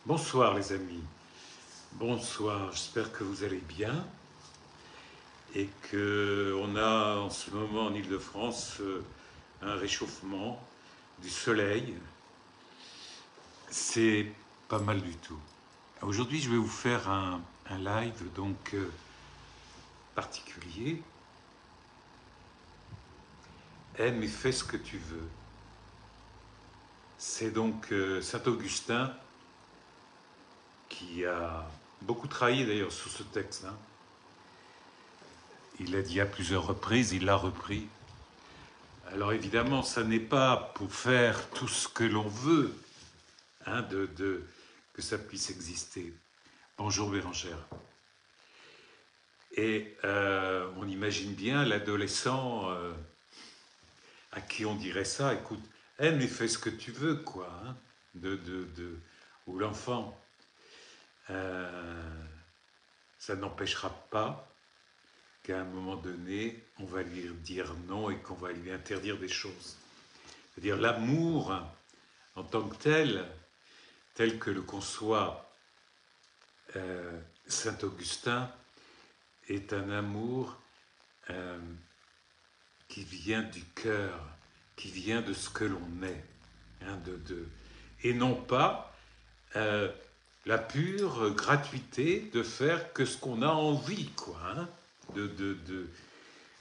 Bonsoir les amis, bonsoir, j'espère que vous allez bien et qu'on a en ce moment en Île-de-France un réchauffement du soleil. C'est pas mal du tout. Aujourd'hui je vais vous faire un live donc particulier. Aime et fais ce que tu veux. C'est donc Saint-Augustin qui a beaucoup travaillé d'ailleurs sur ce texte. Il l'a dit à plusieurs reprises, il l'a repris. Alors évidemment, ça n'est pas pour faire tout ce que l'on veut, que ça puisse exister. Bonjour Bérangère. Et on imagine bien l'adolescent à qui on dirait ça, écoute, mais fais ce que tu veux, quoi. Ou l'enfant. Ça n'empêchera pas qu'à un moment donné, on va lui dire non et qu'on va lui interdire des choses. C'est-à-dire l'amour en tant que tel que le conçoit Saint Augustin, est un amour qui vient du cœur, qui vient de ce que l'on est, et non pas la pure gratuité de faire que ce qu'on a envie, quoi.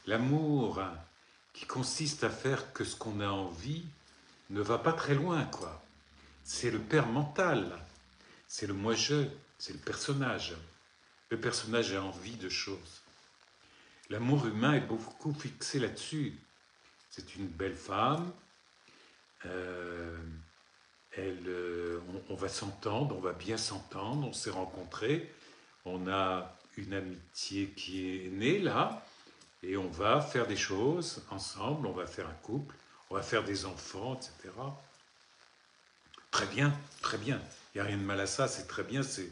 L'amour qui consiste à faire que ce qu'on a envie ne va pas très loin, quoi. C'est le père mental, c'est le moi-je, c'est le personnage. Le personnage a envie de choses. L'amour humain est beaucoup fixé là-dessus. C'est une belle femme, on va s'entendre, on va bien s'entendre, on s'est rencontrés, on a une amitié qui est née là, et on va faire des choses ensemble, on va faire un couple, on va faire des enfants, etc. Très bien, très bien. Il n'y a rien de mal à ça, c'est très bien, c'est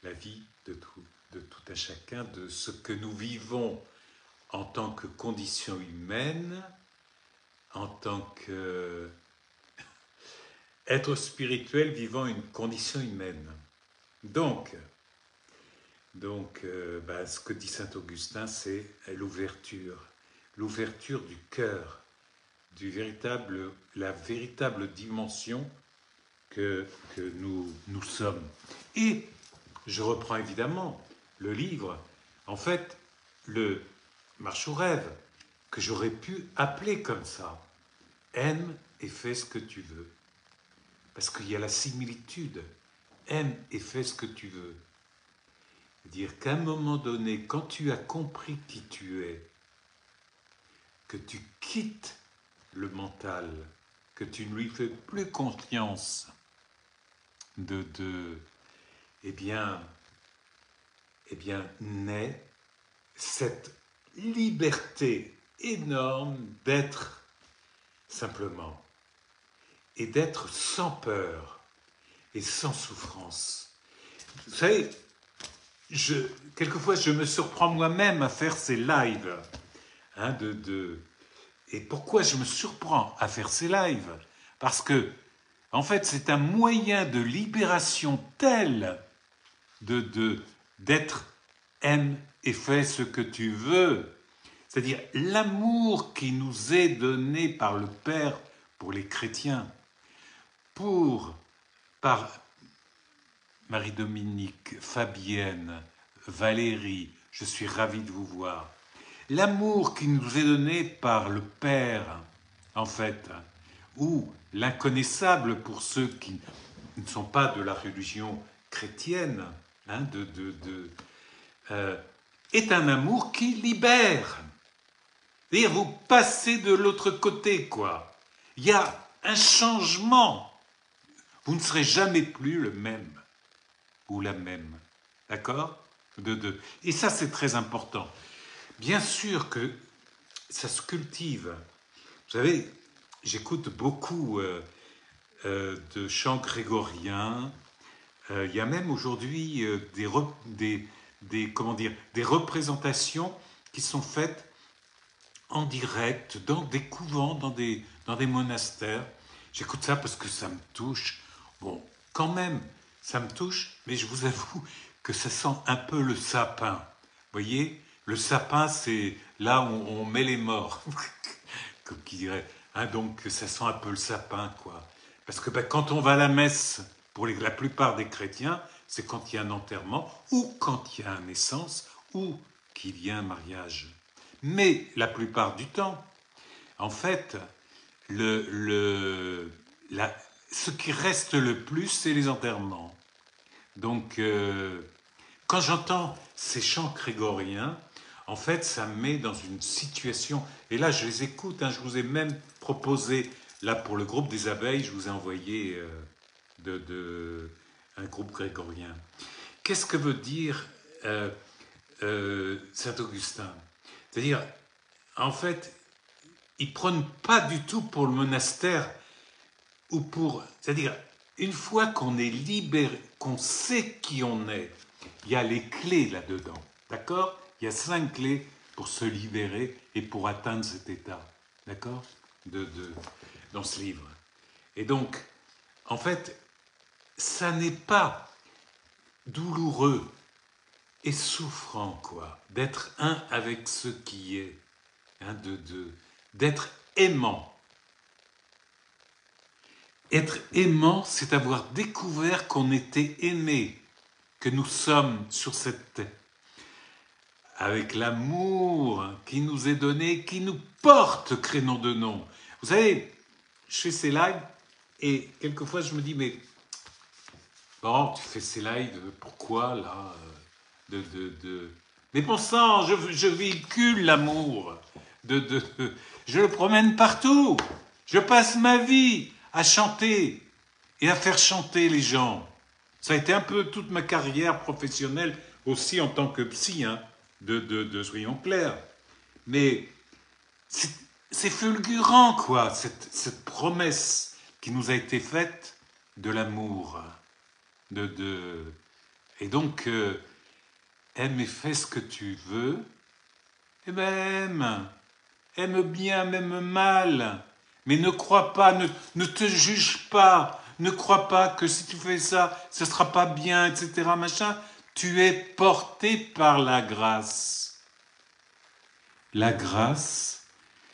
la vie de tout un chacun, de ce que nous vivons en tant que condition humaine, en tant qu'être spirituel vivant une condition humaine. Donc ce que dit saint Augustin, c'est l'ouverture du cœur, la véritable dimension que nous sommes. Et je reprends évidemment le livre, en fait, le Marche au rêve, que j'aurais pu appeler comme ça. Aime et fais ce que tu veux. Parce qu'il y a la similitude. Aime et fais ce que tu veux. Dire qu'à un moment donné, quand tu as compris qui tu es, que tu quittes le mental, que tu ne lui fais plus confiance eh bien, naît cette liberté énorme d'être simplement, et d'être sans peur et sans souffrance. Vous savez, quelquefois je me surprends moi-même à faire ces lives. Et pourquoi je me surprends à faire ces lives? Parce que, en fait, c'est un moyen de libération tel d'être aime et fais ce que tu veux. C'est-à-dire l'amour qui nous est donné par le Père pour les chrétiens, par Marie-Dominique, Fabienne, Valérie, je suis ravi de vous voir. L'amour qui nous est donné par le Père, en fait, ou l'inconnaissable pour ceux qui ne sont pas de la religion chrétienne, est un amour qui libère. C'est-à-dire, vous passez de l'autre côté, quoi. Il y a un changement. Vous ne serez jamais plus le même ou la même. D'accord? Et ça, c'est très important. Bien sûr que ça se cultive. Vous savez, j'écoute beaucoup de chants grégoriens. Il y a même aujourd'hui des représentations qui sont faites en direct, dans des couvents, dans des monastères. J'écoute ça parce que ça me touche. Bon, quand même, ça me touche, mais je vous avoue que ça sent un peu le sapin. Vous voyez, le sapin, c'est là où on met les morts, comme qui dirait. Hein, donc, ça sent un peu le sapin, quoi. Parce que quand on va à la messe, pour la plupart des chrétiens, c'est quand il y a un enterrement, ou quand il y a une naissance, ou qu'il y a un mariage. Mais la plupart du temps, en fait, ce qui reste le plus, c'est les enterrements. Donc, quand j'entends ces chants grégoriens, en fait, ça me met dans une situation... Et là, je les écoute, hein, je vous ai même proposé, là, pour le groupe des abeilles, je vous ai envoyé un groupe grégorien. Qu'est-ce que veut dire Saint Augustin? C'est-à-dire, en fait, il ne prône pas du tout pour le monastère ou pour... C'est-à-dire, une fois qu'on est libéré, qu'on sait qui on est, il y a les clés là-dedans, d'accord? Il y a 5 clés pour se libérer et pour atteindre cet état, d'accord? Dans ce livre. Et donc, en fait, ça n'est pas douloureux et souffrant, quoi, d'être un avec ce qui est, hein, d'être aimant. Être aimant, c'est avoir découvert qu'on était aimé, que nous sommes sur cette terre, avec l'amour qui nous est donné, qui nous porte, crénom de nom. Vous savez, je fais ces lives et quelquefois je me dis, mais bon, tu fais ces lives, pourquoi là Mais bon sang, je véhicule l'amour, je le promène partout, je passe ma vie à chanter et à faire chanter les gens. Ça a été un peu toute ma carrière professionnelle aussi en tant que psy, hein, soyons clairs. Mais c'est fulgurant, quoi, cette promesse qui nous a été faite de l'amour. Et donc, aime et fais ce que tu veux. Eh ben, aime. Aime bien, aime mal. Mais ne crois pas, ne te juge pas. Ne crois pas que si tu fais ça, ce ne sera pas bien, etc. Machin. Tu es porté par la grâce. La grâce,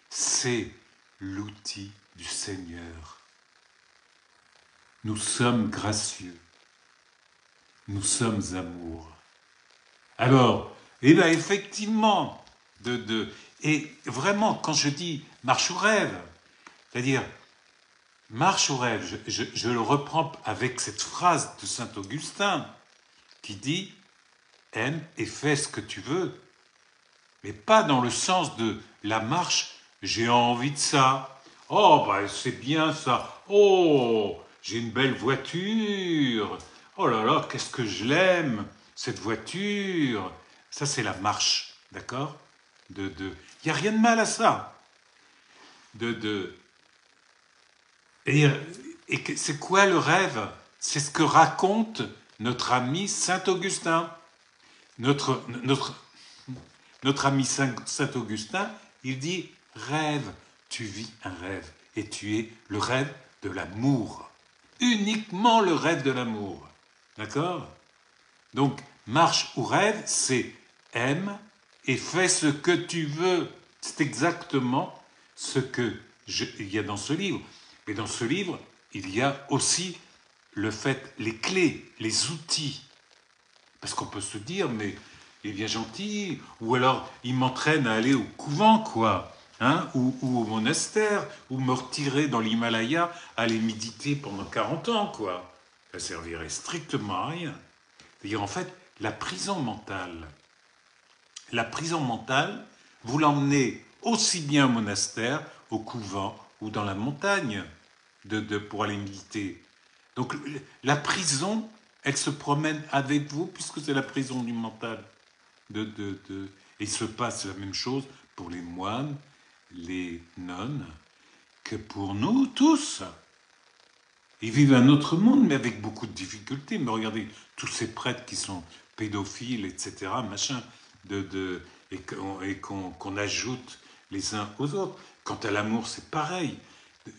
c'est l'outil du Seigneur. Nous sommes gracieux. Nous sommes amour. Alors, eh bien, effectivement, et vraiment, quand je dis marche ou rêve, c'est-à-dire marche ou rêve, je le reprends avec cette phrase de saint Augustin qui dit « aime et fais ce que tu veux », mais pas dans le sens de la marche « j'ai envie de ça ». Oh, bah c'est bien ça. Oh, j'ai une belle voiture. Oh là là, qu'est-ce que je l'aime, cette voiture. Ça, c'est la marche, d'accord? Il n'y a rien de mal à ça. Et c'est quoi le rêve? C'est ce que raconte notre ami Saint Augustin. Notre ami Saint Augustin, il dit « rêve, tu vis un rêve, et tu es le rêve de l'amour. » Uniquement le rêve de l'amour. D'accord? Donc, marche ou rêve, c'est aime et fais ce que tu veux. C'est exactement ce il y a dans ce livre. Mais dans ce livre, il y a aussi le fait, les clés, les outils. Parce qu'on peut se dire, mais il est bien gentil, ou alors il m'entraîne à aller au couvent, quoi, hein, ou au monastère, ou me retirer dans l'Himalaya, aller méditer pendant 40 ans, quoi. Ça servirait strictement à rien. C'est-à-dire, en fait, la prison mentale, vous l'emmenez aussi bien au monastère, au couvent, ou dans la montagne, pour aller méditer. Donc, la prison, elle se promène avec vous, puisque c'est la prison du mental. Et il se passe la même chose pour les moines, les nonnes, que pour nous tous. Ils vivent un autre monde, mais avec beaucoup de difficultés. Mais regardez, tous ces prêtres qui sont pédophiles, etc., machin, et qu'on ajoute les uns aux autres. Quant à l'amour, c'est pareil.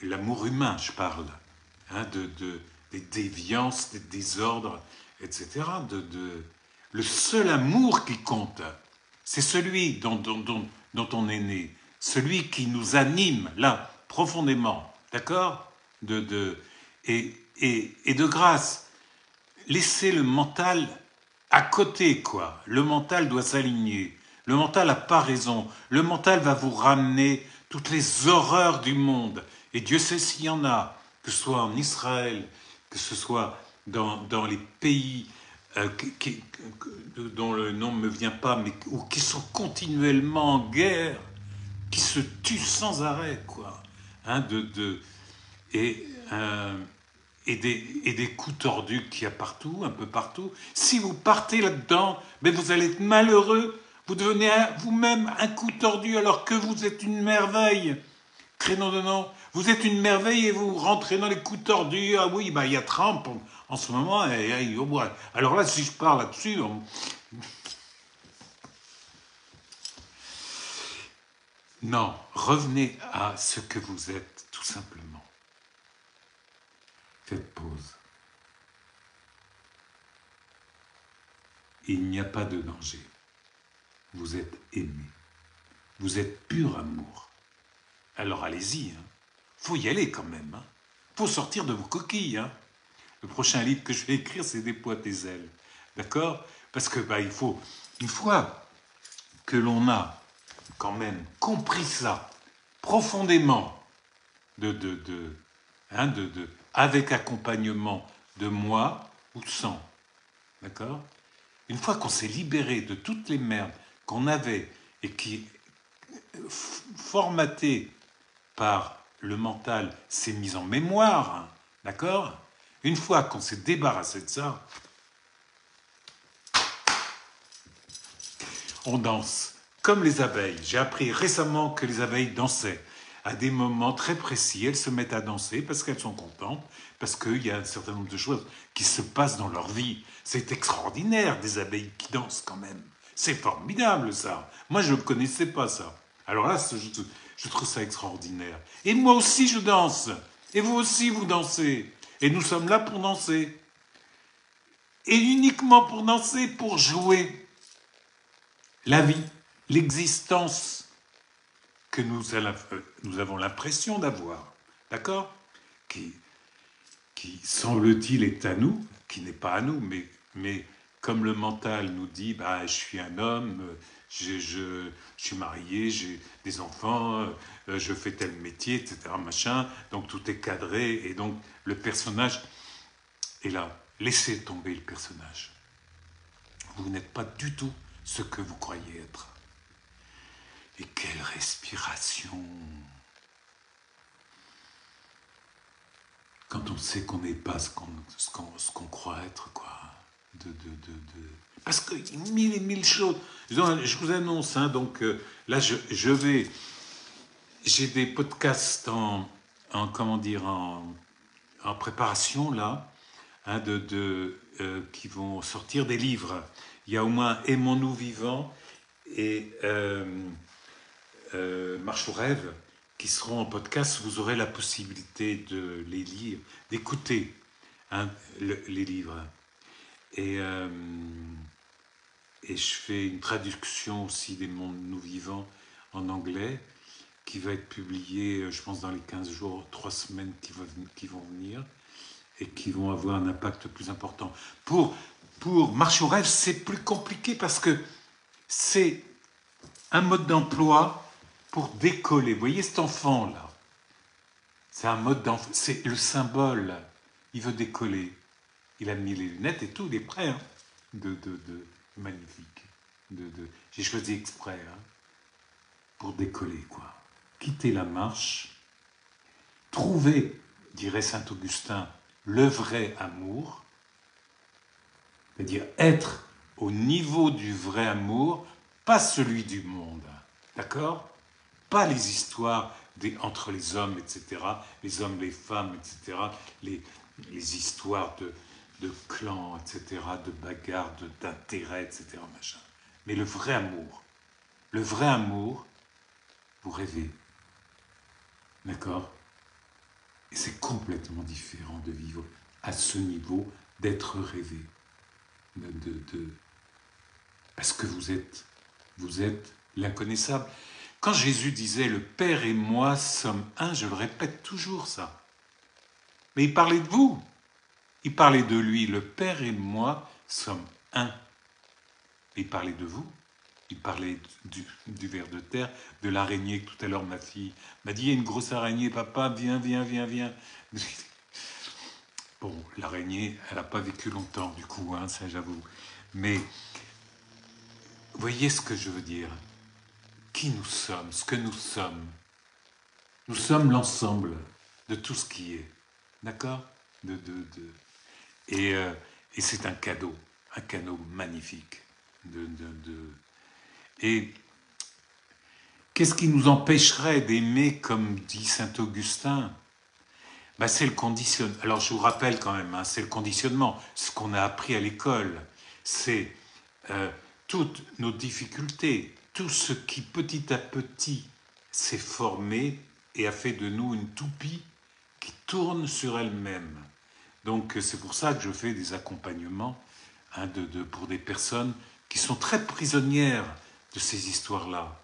L'amour humain, je parle. Hein, des déviances, des désordres, etc. Le seul amour qui compte, c'est celui dont on est né, celui qui nous anime, là, profondément, d'accord, et de grâce, laissez le mental à côté, quoi. Le mental doit s'aligner. Le mental n'a pas raison. Le mental va vous ramener toutes les horreurs du monde. Et Dieu sait s'il y en a, que ce soit en Israël, que ce soit dans les pays dont le nom ne me vient pas, mais ou qui sont continuellement en guerre, qui se tuent sans arrêt, quoi. Hein, et, et des coups tordus qu'il y a partout, un peu partout. Si vous partez là-dedans, ben vous allez être malheureux. Vous devenez vous-même un coup tordu alors que vous êtes une merveille. Créneau de nom. Vous êtes une merveille et vous rentrez dans les coups tordus. Ah oui, bah, il y a Trump en ce moment. Alors là, si je parle là-dessus... Non, revenez à ce que vous êtes, tout simplement. Faites pause. Il n'y a pas de danger. Vous êtes aimé. Vous êtes pur amour. Alors allez-y. Faut y aller quand même. Faut sortir de vos coquilles. Le prochain livre que je vais écrire, c'est Déploie tes ailes. D'accord? Parce que il faut, une fois que l'on a quand même compris ça profondément, avec accompagnement de moi ou sans. D'accord? Une fois qu'on s'est libéré de toutes les merdes qu'on avait et qui, formatées par le mental, s'est mis en mémoire, d'accord? Une fois qu'on s'est débarrassé de ça, on danse comme les abeilles. J'ai appris récemment que les abeilles dansaient. À des moments très précis, elles se mettent à danser parce qu'elles sont contentes, parce qu'il y a un certain nombre de choses qui se passent dans leur vie. C'est extraordinaire, des abeilles qui dansent quand même. C'est formidable, ça. Moi, je ne connaissais pas ça. Alors là, je trouve ça extraordinaire. Et moi aussi, je danse. Et vous aussi, vous dansez. Et nous sommes là pour danser. Et uniquement pour danser, pour jouer. La vie, l'existence que nous avons l'impression d'avoir, d'accord, qui semble-t-il est à nous, qui n'est pas à nous, mais comme le mental nous dit, je suis un homme, je suis marié, j'ai des enfants, je fais tel métier, etc., machin, donc tout est cadré, et donc le personnage est là. Laissez tomber le personnage. Vous n'êtes pas du tout ce que vous croyez être. Et quelle respiration! Quand on sait qu'on n'est pas ce qu'on croit être, quoi. Parce que mille et mille choses. Je vous annonce, donc là, j'ai des podcasts en préparation, là, qui vont sortir des livres. Il y a au moins Aimons-nous vivants et Marche au rêve, qui seront en podcast. Vous aurez la possibilité de les lire, d'écouter les livres. Et je fais une traduction aussi des mondes nous vivants en anglais, qui va être publiée, je pense, dans les 15 jours, 3 semaines qui vont venir, et qui vont avoir un impact plus important. Pour Marche au rêve, c'est plus compliqué parce que c'est un mode d'emploi pour décoller. Vous voyez cet enfant-là? C'est un mode d'emploi, c'est le symbole. Il veut décoller. Il a mis les lunettes et tout, il est prêt. Magnifique. J'ai choisi exprès pour décoller, quoi. Quitter la marche, trouver, dirait saint Augustin, le vrai amour, c'est-à-dire être au niveau du vrai amour, pas celui du monde, d'accord? Pas les histoires entre les hommes, etc., les hommes, les femmes, etc., les histoires de clans, etc., de bagarres, d'intérêts, etc., machin. Mais le vrai amour, vous rêvez, d'accord? Et c'est complètement différent de vivre à ce niveau d'être rêvé. Parce que vous êtes l'inconnaissable. Quand Jésus disait « Le Père et moi sommes un », je le répète toujours ça. Mais il parlait de vous. Il parlait de lui. Le Père et moi sommes un. Il parlait de vous. Il parlait du ver de terre, de l'araignée que tout à l'heure ma fille m'a dit « Il y a une grosse araignée, papa, viens, viens, viens, viens ». Bon, l'araignée, elle n'a pas vécu longtemps du coup, hein, ça j'avoue. Mais, vous voyez ce que je veux dire? Qui nous sommes, ce que nous sommes. Nous sommes l'ensemble de tout ce qui est. D'accord? Et c'est un cadeau magnifique. Et qu'est-ce qui nous empêcherait d'aimer, comme dit saint Augustin? Ben, c'est le conditionnement. Alors je vous rappelle quand même, hein, c'est le conditionnement. Ce qu'on a appris à l'école, c'est toutes nos difficultés, tout ce qui petit à petit s'est formé et a fait de nous une toupie qui tourne sur elle-même. Donc c'est pour ça que je fais des accompagnements hein, pour des personnes qui sont très prisonnières de ces histoires-là,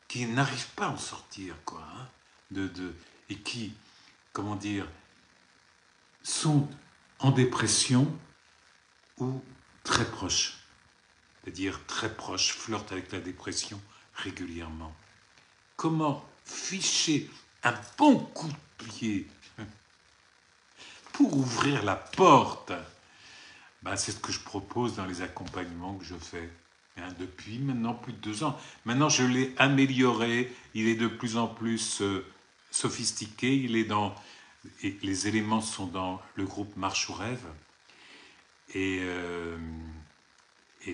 qui n'arrivent pas à en sortir, quoi, hein, et qui, comment dire, sont en dépression ou très proches, c'est-à-dire très proches, flirtent avec la dépression régulièrement. Comment ficher un bon coup de pied pour ouvrir la porte? Ben, c'est ce que je propose dans les accompagnements que je fais hein, depuis maintenant plus de 2 ans. Maintenant, je l'ai amélioré, il est de plus en plus sophistiqué, et les éléments sont dans le groupe Marche ou Rêve. Et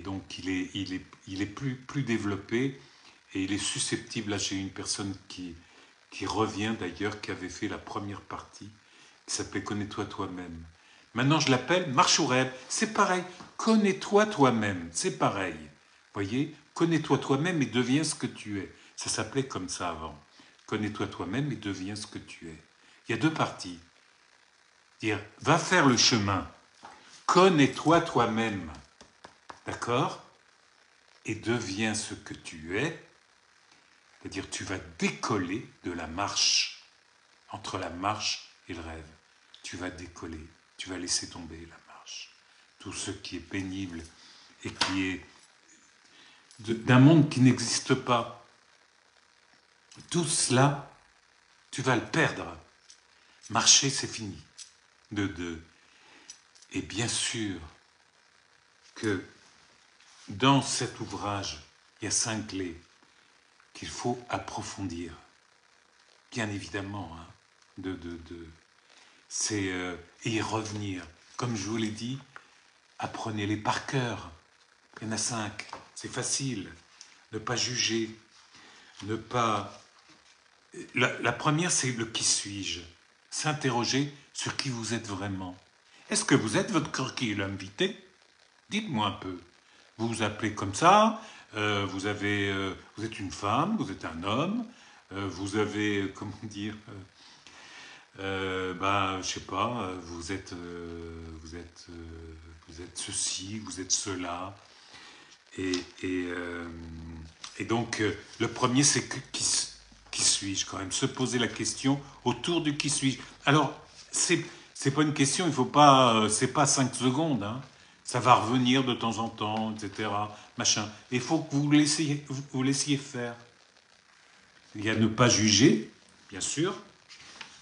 donc, il est plus développé et il est susceptible. Là, j'ai une personne qui revient d'ailleurs, qui avait fait la première partie, qui s'appelait « Connais-toi toi-même ». Maintenant, je l'appelle « Marche ou Rêve ». C'est pareil, connais-toi toi-même, c'est pareil. Voyez, connais-toi toi-même et deviens ce que tu es. Ça s'appelait comme ça avant. Connais-toi toi-même et deviens ce que tu es. Il y a 2 parties. Dire, va faire le chemin. Connais-toi toi-même. D'accord? Et deviens ce que tu es. C'est-à-dire, tu vas décoller de la marche. Entre la marche et le rêve. Tu vas décoller. Tu vas laisser tomber la marche. Tout ce qui est pénible et qui est d'un monde qui n'existe pas. Tout cela, tu vas le perdre. Marcher, c'est fini. Et bien sûr que dans cet ouvrage, il y a 5 clés qu'il faut approfondir. Bien évidemment, hein, c'est y revenir. Comme je vous l'ai dit, apprenez-les par cœur. Il y en a 5. C'est facile. Ne pas juger. Ne pas... La première, c'est le qui suis-je. S'interroger sur qui vous êtes vraiment. Est-ce que vous êtes votre curriculum invité? Dites-moi un peu. Vous vous appelez comme ça, vous êtes une femme, vous êtes un homme, vous avez, comment dire, je sais pas, vous êtes ceci, vous êtes cela. Et donc, le premier, c'est qui suis-je quand même? Se poser la question autour du qui suis-je. Alors, c'est pas une question, il faut pas, c'est pas 5 secondes, hein. Ça va revenir de temps en temps, etc. Machin. Il faut que vous laissiez faire. Il y a ne pas juger, bien sûr.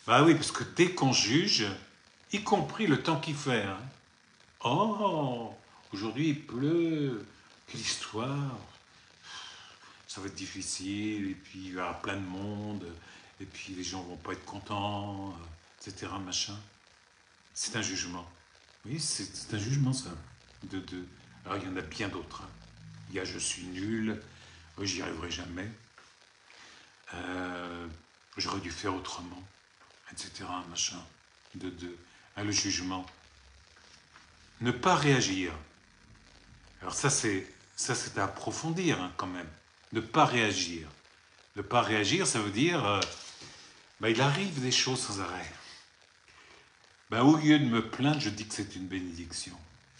Bah oui, parce que dès qu'on juge, y compris le temps qu'il fait, hein. Oh, aujourd'hui il pleut, quelle histoire. Ça va être difficile, et puis il y aura plein de monde, et puis les gens vont pas être contents, etc. Machin. C'est un jugement. Oui, c'est un jugement, ça. Alors, il y en a bien d'autres. Hein. Il y a je suis nul, j'y arriverai jamais, j'aurais dû faire autrement, etc. Machin. Le jugement. Ne pas réagir. Alors, ça, c'est à approfondir, hein, quand même. Ne pas réagir. Ne pas réagir, ça veut dire, il arrive des choses sans arrêt. Ben, au lieu de me plaindre, je dis que c'est une bénédiction.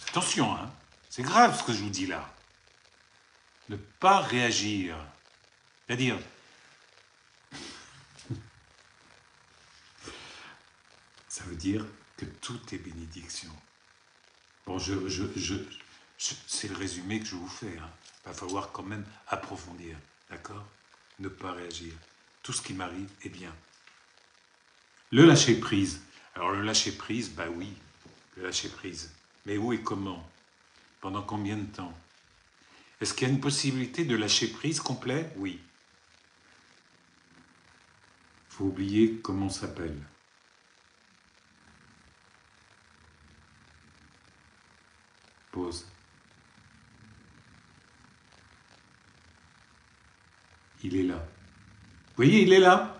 Attention, hein, c'est grave ce que je vous dis là. Ne pas réagir. C'est-à-dire, ça veut dire que tout est bénédiction. Bon, c'est le résumé que je vous fais. Hein. Il va falloir quand même approfondir, d'accord? Ne pas réagir. Tout ce qui m'arrive est bien. Le lâcher-prise. Alors le lâcher-prise, bah oui, le lâcher-prise. Mais où et comment? Pendant combien de temps? Est-ce qu'il y a une possibilité de lâcher-prise complet? Oui. Il faut oublier comment on s'appelle. Pause. Il est là. Vous voyez, il est là.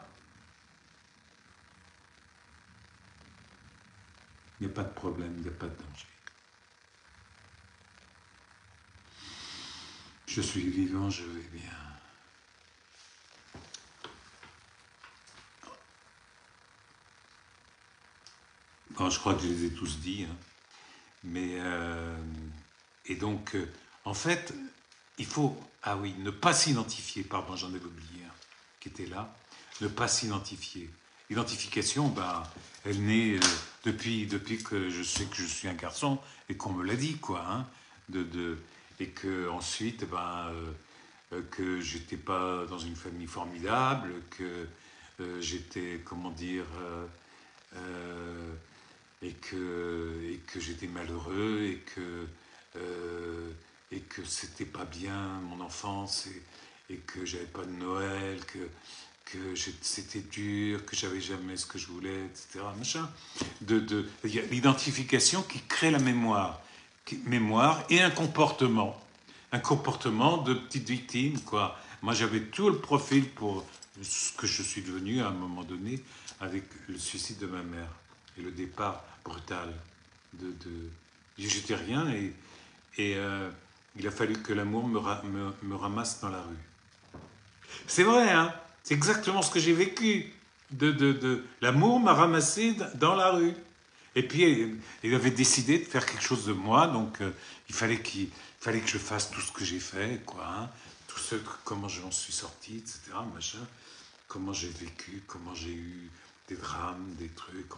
Il n'y a pas de problème, il n'y a pas de danger. Je suis vivant, je vais bien. Bon, je crois que je les ai tous dit. Hein. Mais, et donc, en fait, il faut, ah oui, ne pas s'identifier, pardon, j'en avais oublié un qui était là, ne pas s'identifier. L'identification, ben, elle naît depuis que je sais que je suis un garçon et qu'on me l'a dit, quoi, hein, et que ensuite, ben, que j'étais pas dans une famille formidable, que j'étais, comment dire, et que j'étais malheureux et que c'était pas bien mon enfance et que j'avais pas de Noël, que c'était dur, que j'avais jamais ce que je voulais, etc. Machin. Il y a l'identification qui crée la mémoire, mémoire et un comportement de petite victime, quoi. Moi, j'avais tout le profil pour ce que je suis devenu à un moment donné avec le suicide de ma mère et le départ brutal j'étais rien et il a fallu que l'amour me ramasse dans la rue. C'est vrai, hein, c'est exactement ce que j'ai vécu. L'amour m'a ramassé dans la rue. Et puis, il avait décidé de faire quelque chose de moi, donc il fallait que je fasse tout ce que j'ai fait, quoi. Hein, tout ce, comment j'en suis sorti, etc. Machin. Comment j'ai vécu, comment j'ai eu des drames, des trucs,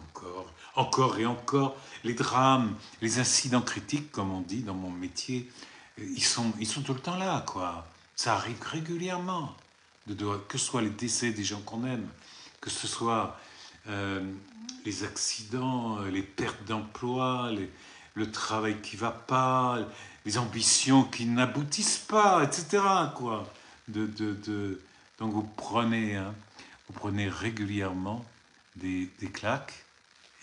encore et encore. Les drames, les incidents critiques, comme on dit dans mon métier, ils sont tout le temps là, quoi. Ça arrive régulièrement. Que ce soit les décès des gens qu'on aime, que ce soit les accidents, les pertes d'emploi, le travail qui va pas, les ambitions qui n'aboutissent pas, etc. Quoi. Donc vous prenez régulièrement des claques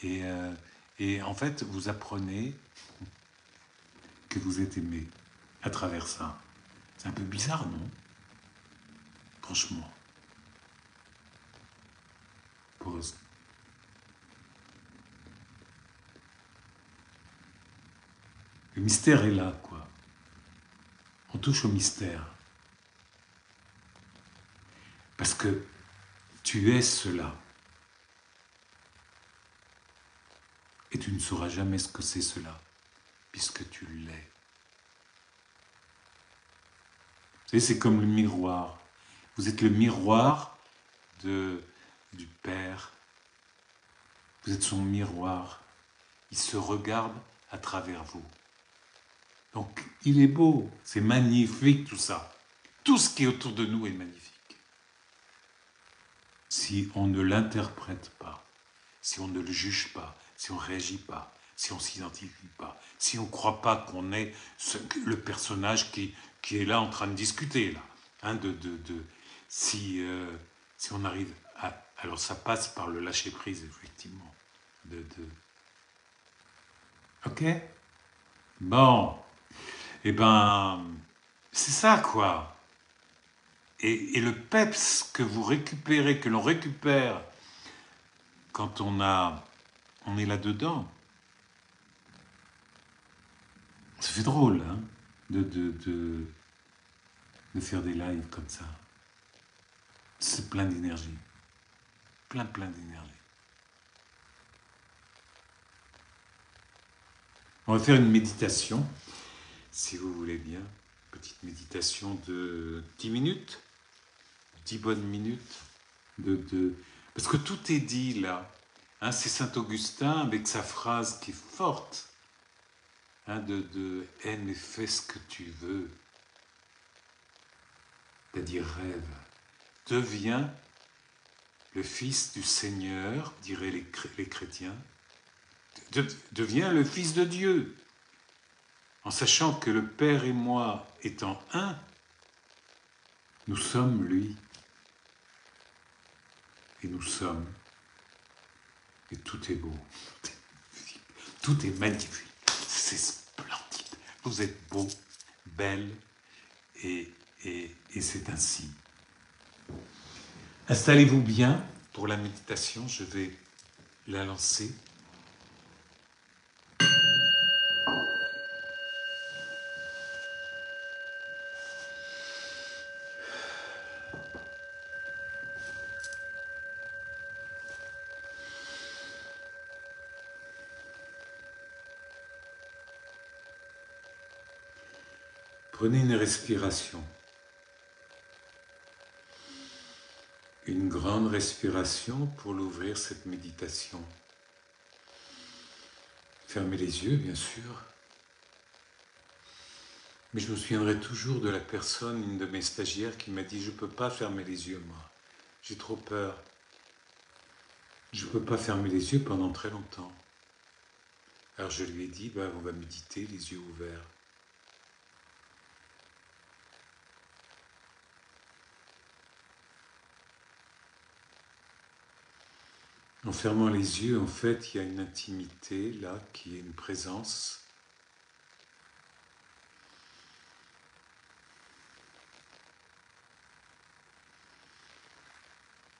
et en fait vous apprenez que vous êtes aimé à travers ça. C'est un peu bizarre, non? Franchement. Pause. Le mystère est là, quoi. On touche au mystère. Parce que tu es cela. Et tu ne sauras jamais ce que c'est cela, puisque tu l'es. Vous savez, c'est comme le miroir. Vous êtes le miroir du Père. Vous êtes son miroir. Il se regarde à travers vous. Donc, il est beau, c'est magnifique tout ça. Tout ce qui est autour de nous est magnifique. Si on ne l'interprète pas, si on ne le juge pas, si on ne réagit pas, si on ne s'identifie pas, si on ne croit pas qu'on est le personnage qui est là en train de discuter, là, hein, si on arrive à... Alors ça passe par le lâcher-prise, effectivement. Ok? Bon. Eh ben, c'est ça, quoi. Et le peps que vous récupérez, que l'on récupère quand on est là-dedans, ça fait drôle, hein, de faire des lives comme ça. C'est plein d'énergie. Plein d'énergie. On va faire une méditation, si vous voulez bien. Petite méditation de 10 minutes, 10 bonnes minutes. Parce que tout est dit là. Hein, c'est saint Augustin avec sa phrase qui est forte. Hein, aime et fais ce que tu veux. C'est-à-dire rêve. Deviens le fils du Seigneur, diraient les chrétiens. Deviens le fils de Dieu. En sachant que le Père et moi étant un, nous sommes lui. Et nous sommes. Et tout est beau. Tout est magnifique. C'est splendide. Vous êtes beau, belle, et c'est ainsi. Installez-vous bien pour la méditation. Je vais la lancer. Prenez une respiration. Une grande respiration pour l'ouvrir, cette méditation. Fermez les yeux, bien sûr. Mais je me souviendrai toujours de la personne, une de mes stagiaires, qui m'a dit « Je ne peux pas fermer les yeux, moi. J'ai trop peur. Je ne peux pas fermer les yeux pendant très longtemps. » Alors je lui ai dit « On va méditer les yeux ouverts. » En fermant les yeux, en fait, il y a une intimité, là, qui est une présence.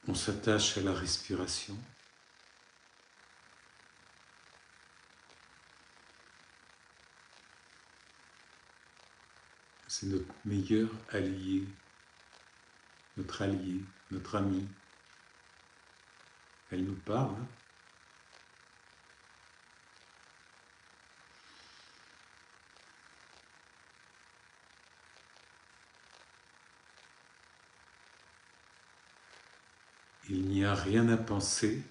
On s'attache à la respiration. C'est notre meilleur allié, notre ami. Elle nous parle. Il n'y a rien à penser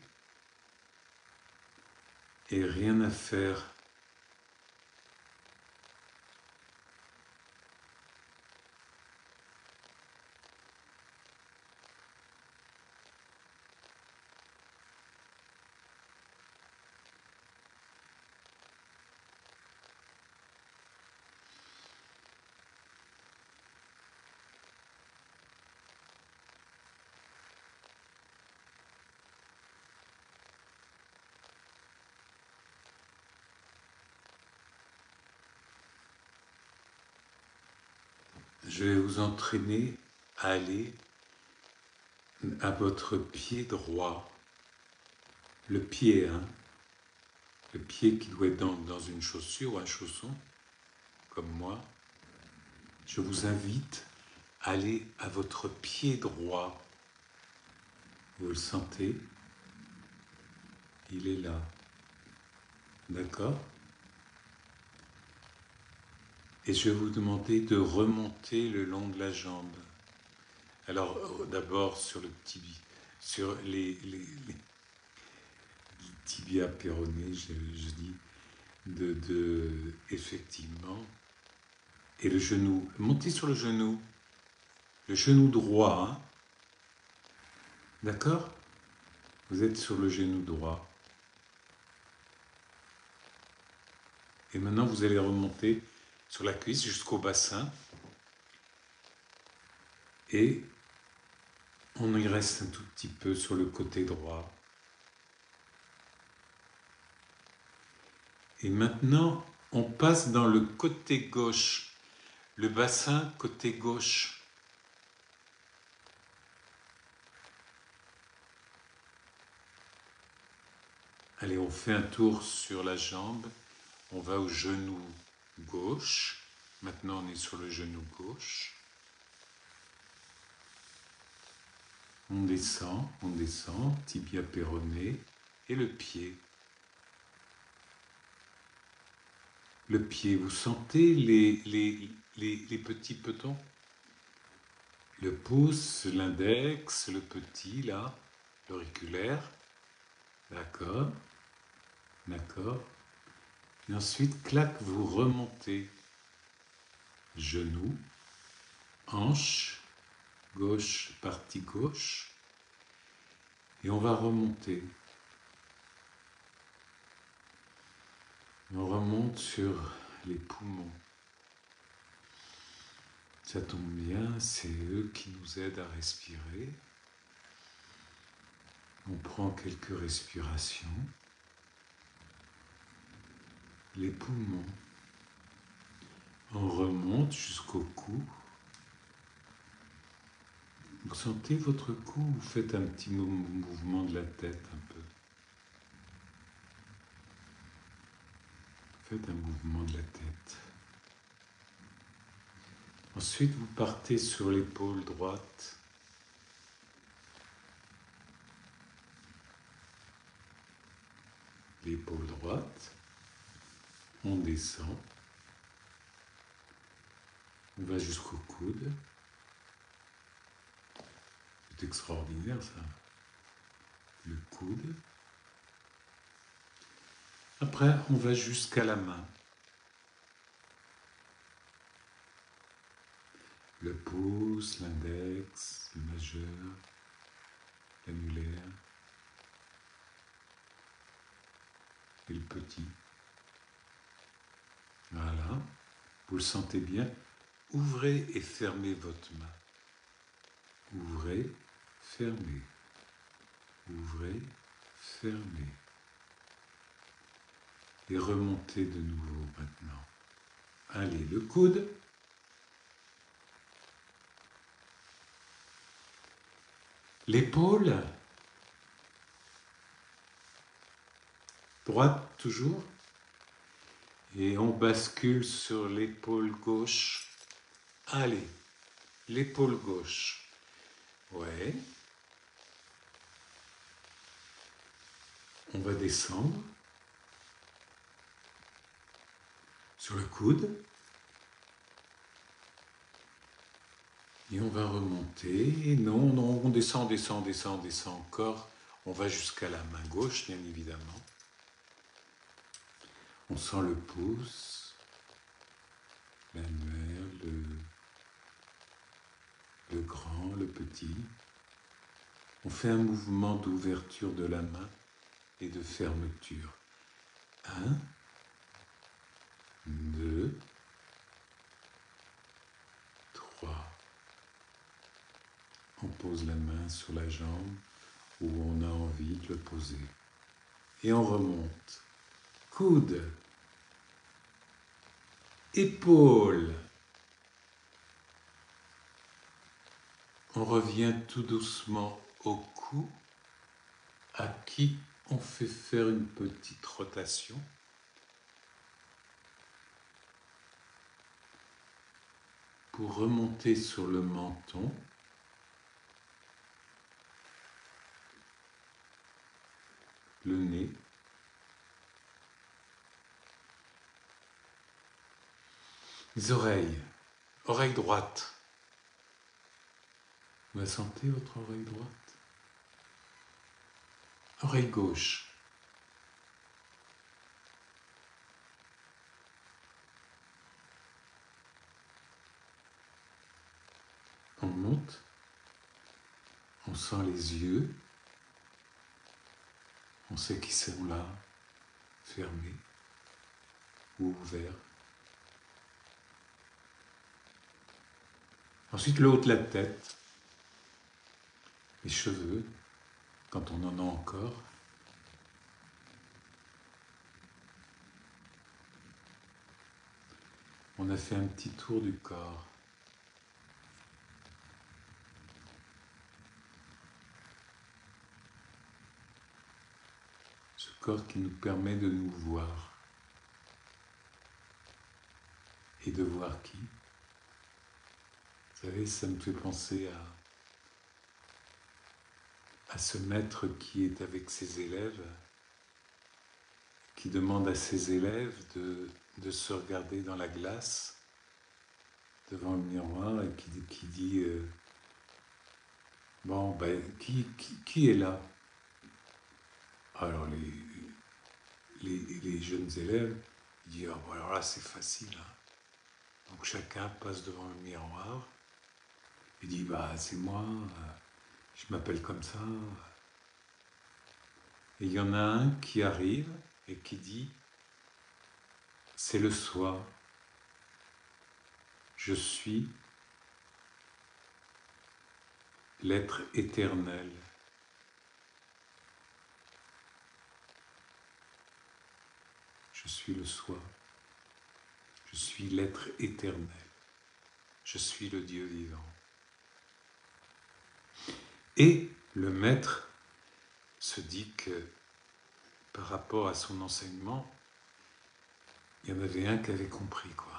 et rien à faire. Je vais vous entraîner à aller à votre pied droit. Le pied, hein. Le pied qui doit être dans une chaussure ou un chausson, comme moi. Je vous invite à aller à votre pied droit. Vous le sentez? Il est là. D'accord? Et je vais vous demander de remonter le long de la jambe. Alors, d'abord sur le tibia, sur les tibias péronés, je dis, effectivement. Et le genou, montez sur le genou droit, hein? D'accord? Vous êtes sur le genou droit. Et maintenant, vous allez remonter sur la cuisse jusqu'au bassin. Et on y reste un tout petit peu sur le côté droit. Et maintenant, on passe dans le côté gauche, le bassin côté gauche. Allez, on fait un tour sur la jambe. On va au genou gauche. Maintenant, on est sur le genou gauche. On descend, tibia péroné et le pied. le pied, vous sentez les petits petons? Le pouce, l'index, le petit, là, l'auriculaire. D'accord, d'accord. Et ensuite, clac, vous remontez. Genou, hanche, gauche, partie gauche. Et on va remonter. On remonte sur les poumons. Ça tombe bien, c'est eux qui nous aident à respirer. On prend quelques respirations. Les poumons. On remonte jusqu'au cou. Vous sentez votre cou, vous faites un petit mouvement de la tête un peu. Faites un mouvement de la tête. Ensuite, vous partez sur l'épaule droite. L'épaule droite. On descend. On va jusqu'au coude. C'est extraordinaire ça. Le coude. Après, on va jusqu'à la main. Le pouce, l'index, le majeur, l'annulaire et le petit. Voilà. Vous le sentez bien. Ouvrez et fermez votre main. Ouvrez, fermez. Ouvrez, fermez. Et remontez de nouveau maintenant. Allez, le coude. L'épaule. Droite toujours. Et on bascule sur l'épaule gauche. Allez, l'épaule gauche. Ouais. On va descendre sur le coude. Et on va remonter. Et non, non, on descend, descend, descend, descend encore. On va jusqu'à la main gauche, bien évidemment. On sent le pouce, l'annuaire, le grand, le petit. On fait un mouvement d'ouverture de la main et de fermeture. 1, 2, 3. On pose la main sur la jambe où on a envie de le poser. Et on remonte. Coude, épaule. On revient tout doucement au cou, à qui on fait faire une petite rotation. Pour remonter sur le menton. Le nez. Les oreilles. Oreille droite. Vous la sentez, votre oreille droite? Oreille gauche. On monte. On sent les yeux. On sait qu'ils sont là, fermés ou ouverts. Ensuite, le haut de la tête. Les cheveux, quand on en a encore. On a fait un petit tour du corps. Ce corps qui nous permet de nous voir. Et de voir qui? Vous savez, ça me fait penser à ce maître qui est avec ses élèves, qui demande à ses élèves de se regarder dans la glace devant le miroir et qui dit bon, ben, qui est là? Alors les jeunes élèves disent ah, bon, alors là c'est facile. Hein. Donc chacun passe devant le miroir et dit bah c'est moi, je m'appelle comme ça. Et il y en a un qui arrive et qui dit c'est le soi. Je suis l'être éternel. Je suis le soi. Je suis l'être éternel. Je suis le Dieu vivant. Et le maître se dit que par rapport à son enseignement, il y en avait un qui avait compris, quoi.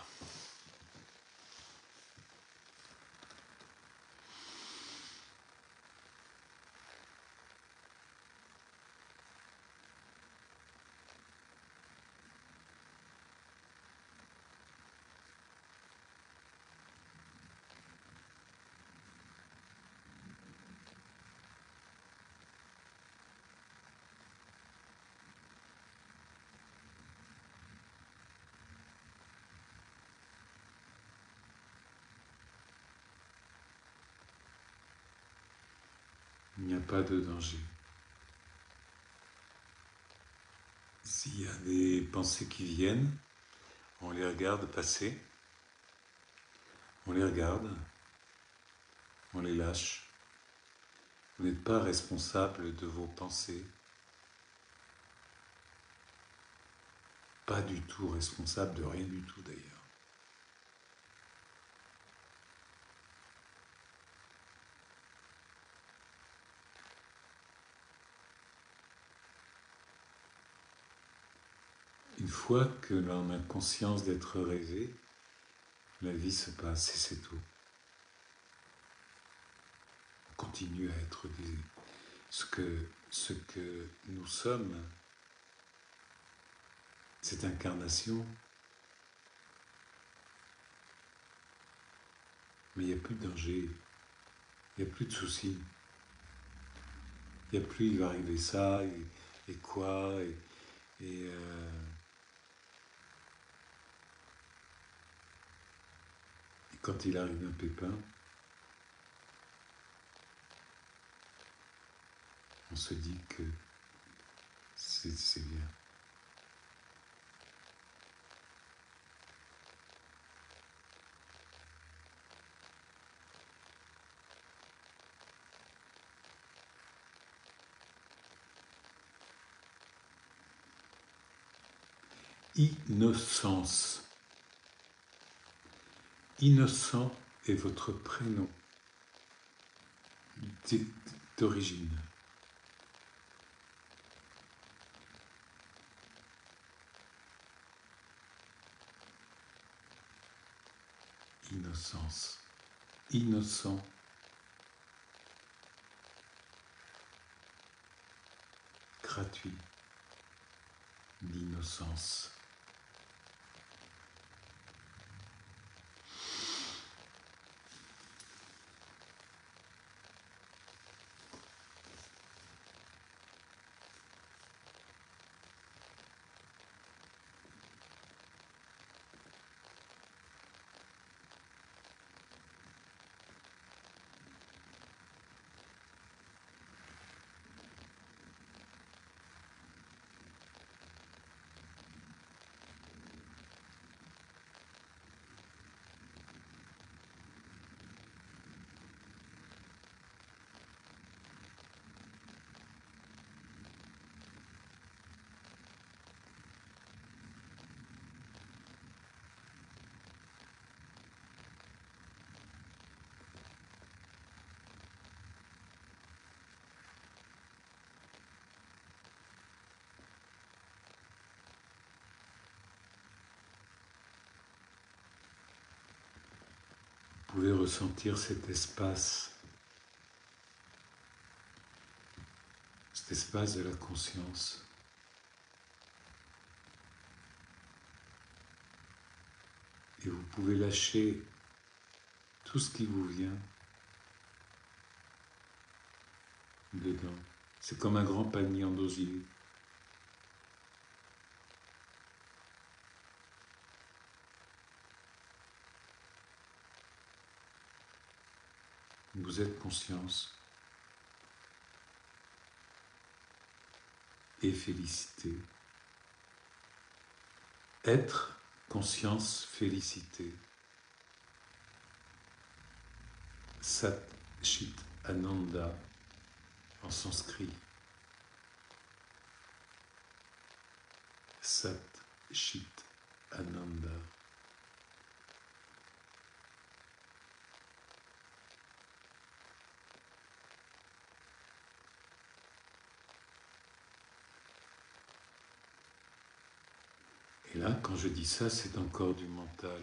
Il n'y a pas de danger. S'il y a des pensées qui viennent, on les regarde passer, on les regarde, on les lâche. Vous n'êtes pas responsable de vos pensées, pas du tout responsable de rien du tout d'ailleurs. Une fois que l'on a conscience d'être rêvé, la vie se passe et c'est tout. On continue à être ce que nous sommes, cette incarnation. Mais il n'y a plus de danger, il n'y a plus de soucis. Il n'y a plus, il va arriver ça, et quoi, et quand il arrive un pépin, on se dit que c'est bien. Innocence. Innocent est votre prénom d'origine. Innocence. Innocent. Gratuit. L'innocence. Vous pouvez ressentir cet espace de la conscience. Et vous pouvez lâcher tout ce qui vous vient dedans. C'est comme un grand panier en osier. Vous êtes conscience et félicité. Être, conscience, félicité. Sat Chit Ananda en sanskrit. Sat Chit Ananda. Et là, quand je dis ça, c'est encore du mental.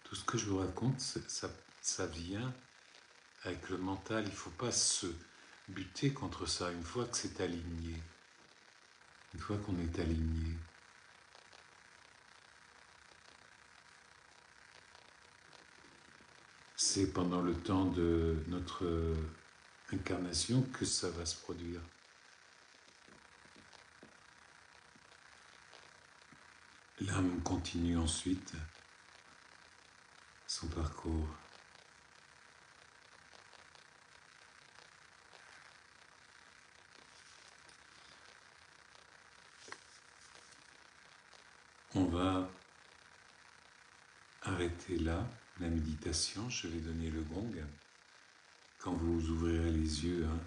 Tout ce que je vous raconte, ça vient avec le mental. Il ne faut pas se buter contre ça une fois que c'est aligné. Une fois qu'on est aligné. C'est pendant le temps de notre incarnation que ça va se produire. L'âme continue ensuite son parcours. On va arrêter là la méditation. Je vais donner le gong. Quand vous ouvrirez les yeux, vous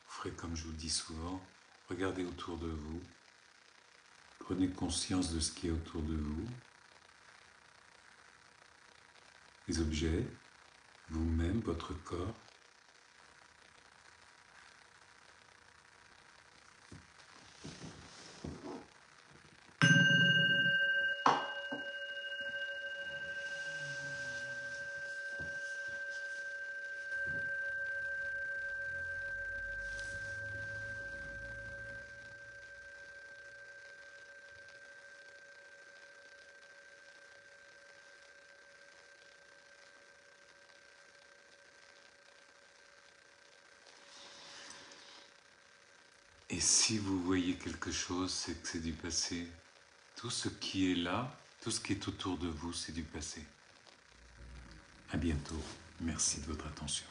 ferez comme je vous le dis souvent, regardez autour de vous, prenez conscience de ce qui est autour de vous, les objets, vous-même, votre corps. Et si vous voyez quelque chose, c'est que c'est du passé. Tout ce qui est là, tout ce qui est autour de vous, c'est du passé. À bientôt. Merci de votre attention.